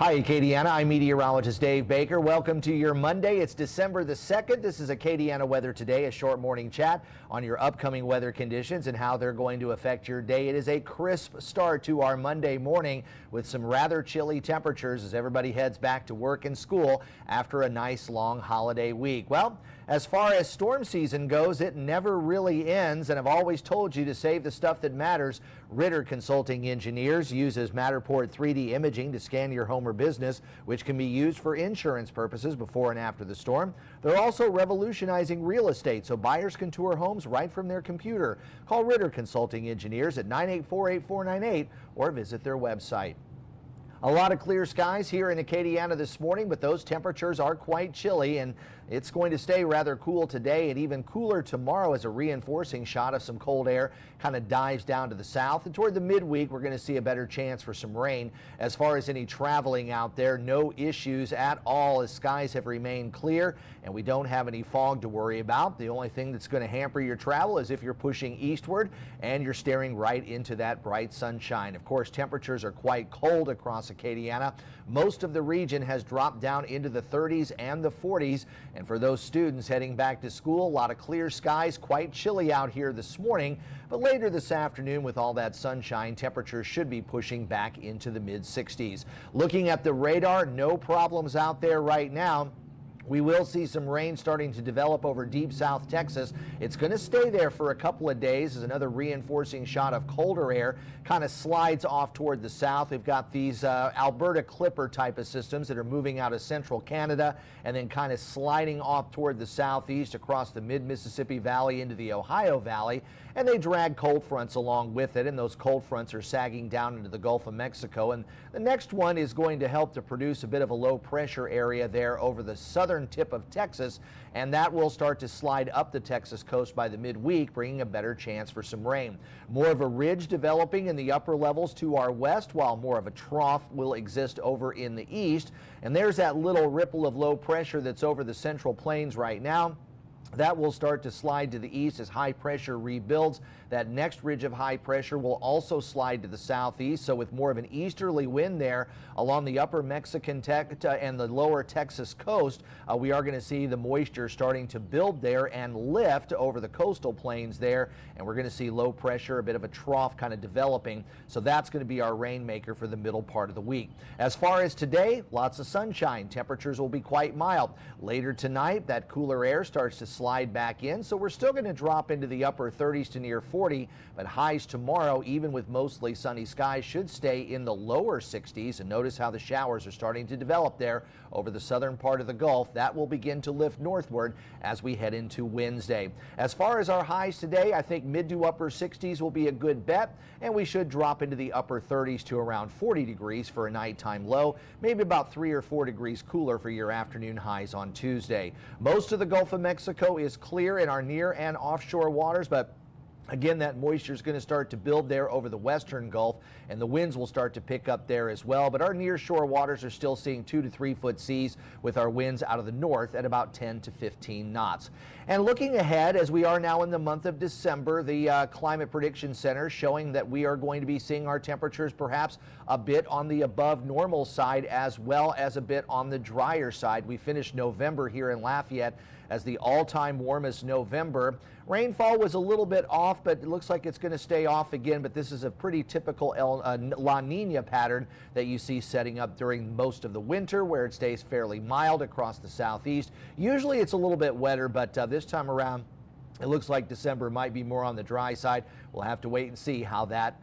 Hi, Acadiana. I'm meteorologist Dave Baker. Welcome to your Monday. It's December the 2nd. This is Acadiana Weather Today, a short morning chat on your upcoming weather conditions and how they're going to affect your day. It is a crisp start to our Monday morning with some rather chilly temperatures as everybody heads back to work and school after a nice long holiday week. Well, as far as storm season goes, it never really ends, and I've always told you to save the stuff that matters. Ritter Consulting Engineers uses Matterport 3D imaging to scan your home or business, which can be used for insurance purposes before and after the storm. They're also revolutionizing real estate so buyers can tour homes right from their computer. Call Ritter Consulting Engineers at 984-8498 or visit their website. A lot of clear skies here in Acadiana this morning, but those temperatures are quite chilly, and it's going to stay rather cool today and even cooler tomorrow as a reinforcing shot of some cold air kind of dives down to the south. And toward the midweek, we're going to see a better chance for some rain. As far as any traveling out there, no issues at all as skies have remained clear and we don't have any fog to worry about. The only thing that's going to hamper your travel is if you're pushing eastward and you're staring right into that bright sunshine. Of course, temperatures are quite cold across Acadiana. Most of the region has dropped down into the 30s and the 40s. And for those students heading back to school, a lot of clear skies, quite chilly out here this morning. But later this afternoon, with all that sunshine, temperatures should be pushing back into the mid-60s. Looking at the radar, no problems out there right now. We will see some rain starting to develop over deep South Texas. It's going to stay there for a couple of days as another reinforcing shot of colder air kind of slides off toward the south. We've got these Alberta Clipper type of systems that are moving out of central Canada and then kind of sliding off toward the southeast across the mid-Mississippi Valley into the Ohio Valley. And they drag cold fronts along with it, and those cold fronts are sagging down into the Gulf of Mexico. And the next one is going to help to produce a bit of a low pressure area there over the southern tip of Texas, and that will start to slide up the Texas coast by the midweek, bringing a better chance for some rain. More of a ridge developing in the upper levels to our west, while more of a trough will exist over in the east. And there's that little ripple of low pressure that's over the central plains right now. That will start to slide to the east as high pressure rebuilds. That next ridge of high pressure will also slide to the southeast. So with more of an easterly wind there along the upper Mexican and the lower Texas coast, we are going to see the moisture starting to build there and lift over the coastal plains there. And we're going to see low pressure, a bit of a trough kind of developing. So that's going to be our rainmaker for the middle part of the week. As far as today, lots of sunshine. Temperatures will be quite mild. Later tonight, that cooler air starts to slide back in, so we're still going to drop into the upper 30s to near 40, but highs tomorrow, even with mostly sunny skies, should stay in the lower 60s. And notice how the showers are starting to develop there over the southern part of the Gulf. That will begin to lift northward as we head into Wednesday. As far as our highs today, I think mid to upper 60s will be a good bet, and we should drop into the upper 30s to around 40 degrees for a nighttime low, maybe about 3 or 4 degrees cooler for your afternoon highs on Tuesday. Most of the Gulf of Mexico is clear in our near and offshore waters, but again, that moisture is going to start to build there over the western Gulf, and the winds will start to pick up there as well. But our near-shore waters are still seeing 2 to 3 foot seas with our winds out of the north at about 10 to 15 knots. And looking ahead, as we are now in the month of December, the Climate Prediction Center showing that we are going to be seeing our temperatures perhaps a bit on the above normal side as well as a bit on the drier side. We finished November here in Lafayette as the all-time warmest November. Rainfall was a little bit off, but it looks like it's going to stay off again. But this is a pretty typical La Nina pattern that you see setting up during most of the winter, where it stays fairly mild across the southeast. Usually it's a little bit wetter, but this time around it looks like December might be more on the dry side. We'll have to wait and see how that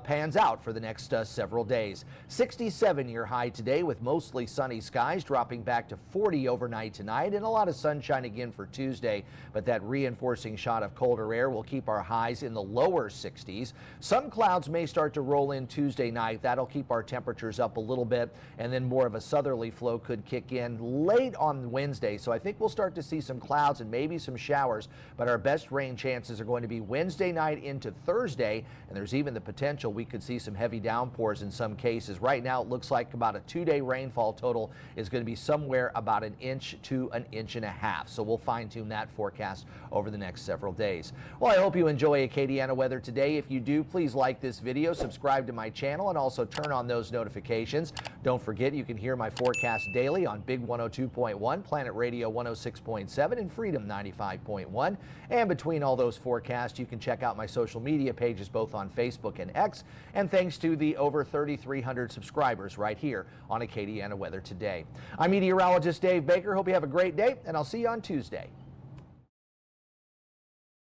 pans out for the next several days. 67 your high today with mostly sunny skies, dropping back to 40 overnight tonight, and a lot of sunshine again for Tuesday. But that reinforcing shot of colder air will keep our highs in the lower 60s. Some clouds may start to roll in Tuesday night. That'll keep our temperatures up a little bit, and then more of a southerly flow could kick in late on Wednesday. So I think we'll start to see some clouds and maybe some showers, but our best rain chances are going to be Wednesday night into Thursday, and there's even the potential we could see some heavy downpours in some cases. Right now it looks like about a 2-day rainfall total is going to be somewhere about 1 inch to 1.5 inches. So we'll fine tune that forecast over the next several days. Well, I hope you enjoy Acadiana weather today. If you do, please like this video, subscribe to my channel, and also turn on those notifications. Don't forget, you can hear my forecast daily on Big 102.1, Planet Radio 106.7, and Freedom 95.1. And between all those forecasts, you can check out my social media pages both on Facebook and X. And thanks to the over 3,300 subscribers right here on Acadiana Weather Today. I'm meteorologist Dave Baker. Hope you have a great day, and I'll see you on Tuesday.